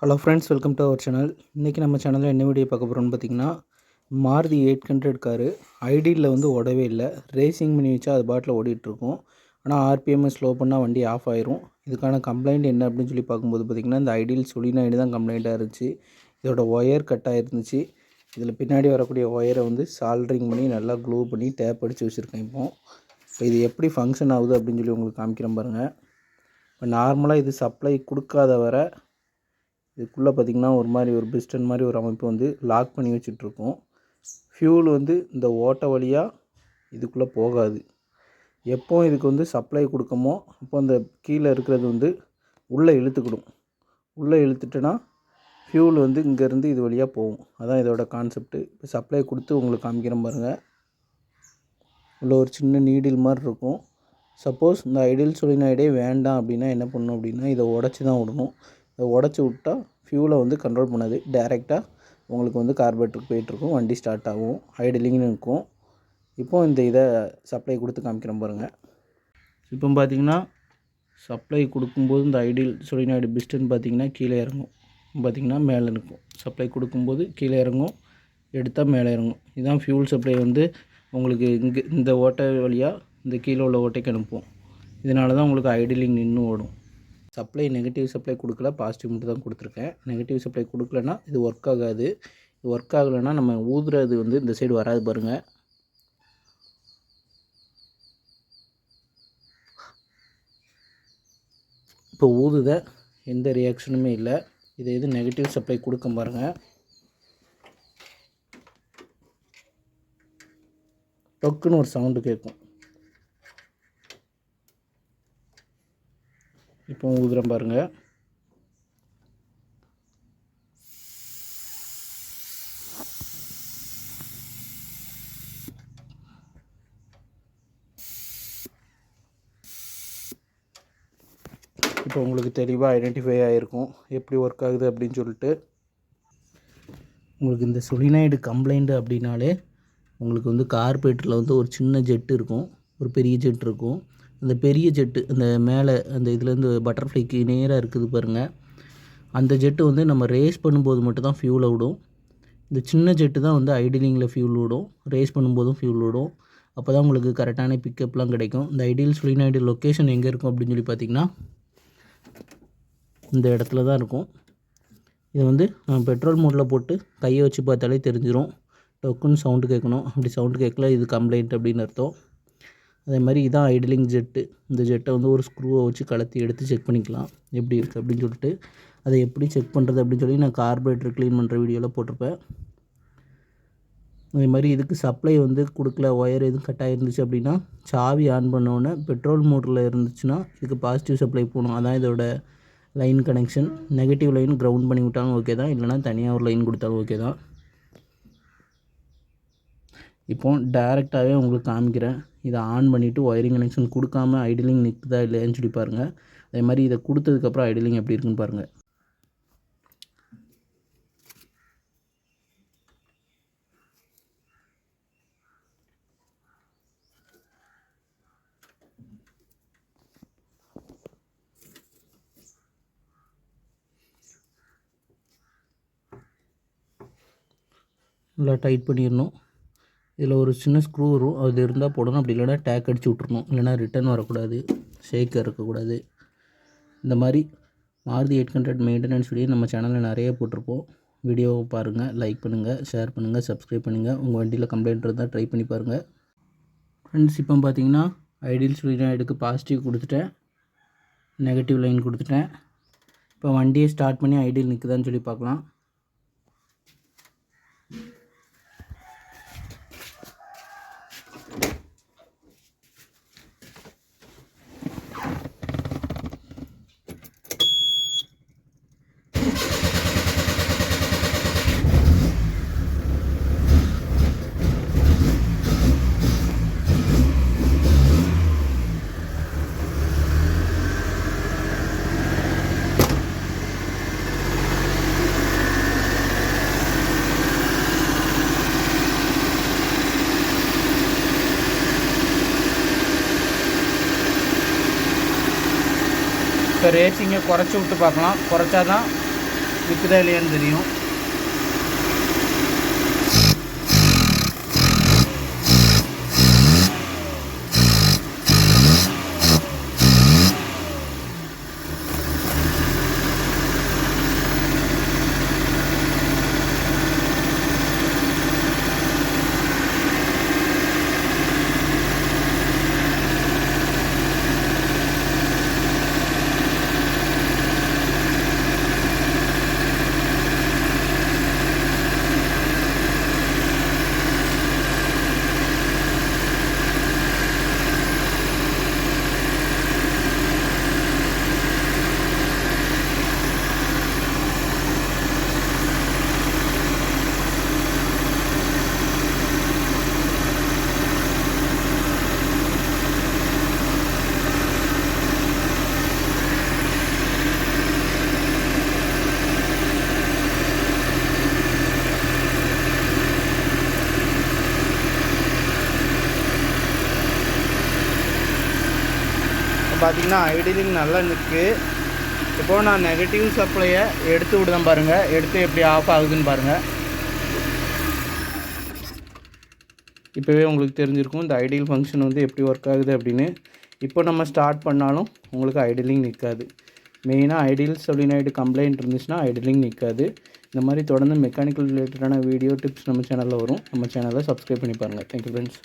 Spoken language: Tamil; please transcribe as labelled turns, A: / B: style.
A: Hello friends, welcome to our channel. இன்றைக்கி நம்ம சேனலில் என்ன வீடியோ பார்க்க போகிறோம்னு பார்த்தீங்கன்னா, மாருதி 800 காரு ஐடியில் வந்து ஓடவே இல்லை. ரேசிங் பண்ணி வச்சா அது பாட்டில் ஓடிட்டுருக்கும். ஆனால் ஆர்பிஎம்மை ஸ்லோ பண்ணால் வண்டி ஆஃப் ஆயிரும். இதுக்கான கம்ப்ளைண்ட் என்ன அப்படின்னு சொல்லி பார்க்கும்போது பார்த்திங்கன்னா, இந்த ஐடியில் சொலினாய்டு தான் கம்ப்ளைண்ட்டாக இருந்துச்சு. இதோட ஒயர் கட் ஆகிருந்துச்சு. இதில் பின்னாடி வரக்கூடிய ஒயரை வந்து சால்ட்ரிங் பண்ணி நல்லா க்ளூ பண்ணி டேப் அடித்து வச்சுருக்கேன். இப்போ இது எப்படி ஃபங்க்ஷன் ஆகுது அப்படின்னு சொல்லி உங்களுக்கு காமிக்கிறேன் பாருங்கள். இப்போ நார்மலாக இது சப்ளை கொடுக்காத வரை இதுக்குள்ளே பார்த்திங்கன்னா ஒரு பிஸ்டன் மாதிரி ஒரு அமைப்பு வந்து லாக் பண்ணி வச்சுட்ருக்கோம். ஃபியூல் வந்து இந்த ஓட்டை வழியாக இதுக்குள்ளே போகாது. எப்போ இதுக்கு வந்து சப்ளை கொடுக்கமோ அப்போ அந்த கீழே இருக்கிறது வந்து உள்ளே இழுத்துக்கிடும். உள்ளே இழுத்துட்டுனா ஃபியூல் வந்து இங்கேருந்து இது வழியாக போகும். அதான் இதோட கான்செப்ட்டு. இப்போ சப்ளை கொடுத்து உங்களுக்கு காமிக்கிறேன் பாருங்கள். உள்ள ஒரு சின்ன நீடில் மாதிரி இருக்கும். சப்போஸ் இந்த ஐடியல் சொலினாய்டே வேண்டாம் அப்படின்னா என்ன பண்ணணும் அப்படின்னா, இதை உடச்சி தான் விடணும். இதை உடச்சி விட்டால் ஃபியூலை வந்து கண்ட்ரோல் பண்ணாது. டைரெக்டாக உங்களுக்கு வந்து கார்பரேட்டருக்கு போயிட்டுருக்கும். வண்டி ஸ்டார்ட் ஆகும், ஐடிலிங்னு இருக்கும். இப்போ இந்த இதை சப்ளை கொடுத்து காமிக்கிறேன் பாருங்கள். இப்போ பார்த்திங்கன்னா சப்ளை கொடுக்கும்போது இந்த ஐடியல் சொலினாய்டு பிஸ்டன் பார்த்திங்கன்னா கீழே இறங்கும். பார்த்திங்கன்னா மேலே இருக்கும். சப்ளை கொடுக்கும்போது கீழே இறங்கும், எடுத்தால் மேலே இறங்கும். இதுதான் ஃபியூல் சப்ளை வந்து உங்களுக்கு இங்கே இந்த ஓட்டை வழியாக இந்த கீழே உள்ள ஓட்டைக்கு அனுப்பும். இதனால தான் உங்களுக்கு ஐடிலிங் நின்று ஓடும். சப்ளை நெகட்டிவ் சப்ளை கொடுக்கல, பாசிட்டிவ் மட்டும் தான் கொடுத்துருக்கேன். நெகட்டிவ் சப்ளை கொடுக்கலன்னா இது ஒர்க் ஆகாது. இது ஒர்க் ஆகலைன்னா நம்ம ஊதுறது வந்து இந்த சைடு வராது பாருங்கள். இப்போ ஊதுத எந்த ரியாக்ஷனுமே இல்லை. இதை இது நெகட்டிவ் சப்ளை கொடுக்க பாருங்கள். டொக்குன்னு ஒரு சவுண்டு கேட்கும். இப்போ ஊதுறேன் பாருங்கள். இப்போ உங்களுக்கு தெளிவாக ஐடென்டிஃபை ஆகிருக்கும் எப்படி ஒர்க் ஆகுது அப்படின்னு சொல்லிட்டு. உங்களுக்கு இந்த சொலினாய்டு கம்ப்ளைண்ட் அப்படின்னாலே உங்களுக்கு வந்து கார்பரேட்டரில் வந்து ஒரு சின்ன ஜெட்டு இருக்கும், ஒரு பெரிய ஜெட் இருக்கும். அந்த பெரிய ஜெட்டு அந்த மேலே அந்த இதுலேருந்து பட்டர்ஃப்ளைக்கு நேராக இருக்குது பாருங்கள். அந்த ஜெட்டு வந்து நம்ம ரேஸ் பண்ணும்போது மட்டும்தான் ஃபியூலை விடும். இந்த சின்ன ஜெட்டு தான் வந்து ஐடிலிங்கில் ஃபியூல் விடும், ரேஸ் பண்ணும்போதும் ஃபியூல் விடும். அப்போ தான் உங்களுக்கு கரெக்டான பிக்கப்லாம் கிடைக்கும். இந்த ஐடியல் சொலினாய்டு லொக்கேஷன் எங்கே இருக்கும் அப்படின்னு சொல்லி பார்த்திங்கன்னா இந்த இடத்துல தான் இருக்கும். இது வந்து நம்ம பெட்ரோல் மோட்டில் போட்டு கையை வச்சு பார்த்தாலே தெரிஞ்சிடும். டொக்குன்னு சவுண்டு கேட்கணும். அப்படி சவுண்டு கேட்கல இது கம்ப்ளைண்ட் அப்படின்னு அர்த்தம். அதே மாதிரி இதான் ஐடிலிங் ஜெட்டு. இந்த ஜெட்டை வந்து ஒரு ஸ்க்ரூவை வச்சு கலத்தி எடுத்து செக் பண்ணிக்கலாம் எப்படி இருக்குது அப்படின்னு சொல்லிட்டு. அதை எப்படி செக் பண்ணுறது அப்படின்னு சொல்லி நான் கார்பரேட்டர் க்ளீன் பண்ணுற வீடியோவில் போட்டிருப்பேன். அதே மாதிரி இதுக்கு சப்ளை வந்து கொடுக்கல, ஒயர் எதுவும் கட் ஆகிருந்துச்சு அப்படின்னா சாவி ஆன் பண்ணோன்னே பெட்ரோல் மோட்டரில் இருந்துச்சுன்னா இதுக்கு பாசிட்டிவ் சப்ளை போகணும். அதான் இதோட line connection. Negative line ground பண்ணி விட்டாலும் ஓகே தான், இல்லைனா தனியாக ஒரு லைன் கொடுத்தாலும் ஓகே தான். இப்போ டைரெக்டாகவே உங்களுக்கு காமிக்கிறேன். இதை ஆன் பண்ணிவிட்டு ஒயரிங் கனெக்ஷன் கொடுக்காம ஐடிலிங் நிற்குதா இல்லையான்னு சொல்லி பாருங்கள். அதே மாதிரி இதை கொடுத்ததுக்கப்புறம் ஐடிலிங் எப்படி இருக்குன்னு பாருங்கள். நல்லா டைட் பண்ணிடணும். இதில் ஒரு சின்ன ஸ்க்ரூ வரும், அது இருந்தால் போடணும். அப்படி இல்லைனா டேக் அடித்து விட்றணும். இல்லைனா ரிட்டன் வரக்கூடாது, ஷேக் இருக்கக்கூடாது. இந்த மாதிரி மாருதி 800 மெயின்டெனன்ஸ் வீடியோ நம்ம சேனலில் நிறைய போட்டிருப்போம். வீடியோவை பாருங்கள், லைக் பண்ணுங்கள், ஷேர் பண்ணுங்கள், சப்ஸ்கிரைப் பண்ணுங்கள். உங்கள் வண்டியில் கம்ப்ளைண்ட் இருந்தால் ட்ரை பண்ணி பாருங்கள். ஃப்ரெண்ட்ஸ், இப்போ பார்த்தீங்கன்னா ஐடியல் சொலினாய்டுக்கு பாசிட்டிவ் கொடுத்துட்டேன், நெகட்டிவ் லைன் கொடுத்துட்டேன். இப்போ வண்டியை ஸ்டார்ட் பண்ணி ஐடியல் நிற்குதான்னு சொல்லி பார்க்கலாம். இப்போ ரேசிங்கை குறைச்சி விட்டு பார்க்கலாம். குறைச்சா தான் நிற்குதா இல்லையான்னு தெரியும். பார்த்திங்கன்னா ஐடிலிங் நல்லா நிற்கு. இப்போது நான் நெகட்டிவ் சப்ளையை எடுத்து விடுதேன் பாருங்கள். எடுத்து எப்படி ஆஃப் ஆகுதுன்னு பாருங்கள். இப்போவே உங்களுக்கு தெரிஞ்சிருக்கும் இந்த ஐடியல் ஃபங்க்ஷன் வந்து எப்படி ஒர்க் ஆகுது அப்படின்னு. இப்போ நம்ம ஸ்டார்ட் பண்ணாலும் உங்களுக்கு ஐடிலிங் நிற்காது. மெயினாக ஐடியல் solenoid கம்ப்ளைண்ட் இருந்துச்சுன்னா ஐடிலிங் நிற்காது. இந்த மாதிரி தொடர்ந்து மெக்கானிக்கல் ரிலேட்டடான வீடியோ டிப்ஸ் நம்ம சேனலில் வரும். நம்ம சேனலை சப்ஸ்கிரைப் பண்ணி பாருங்கள். Thank you friends.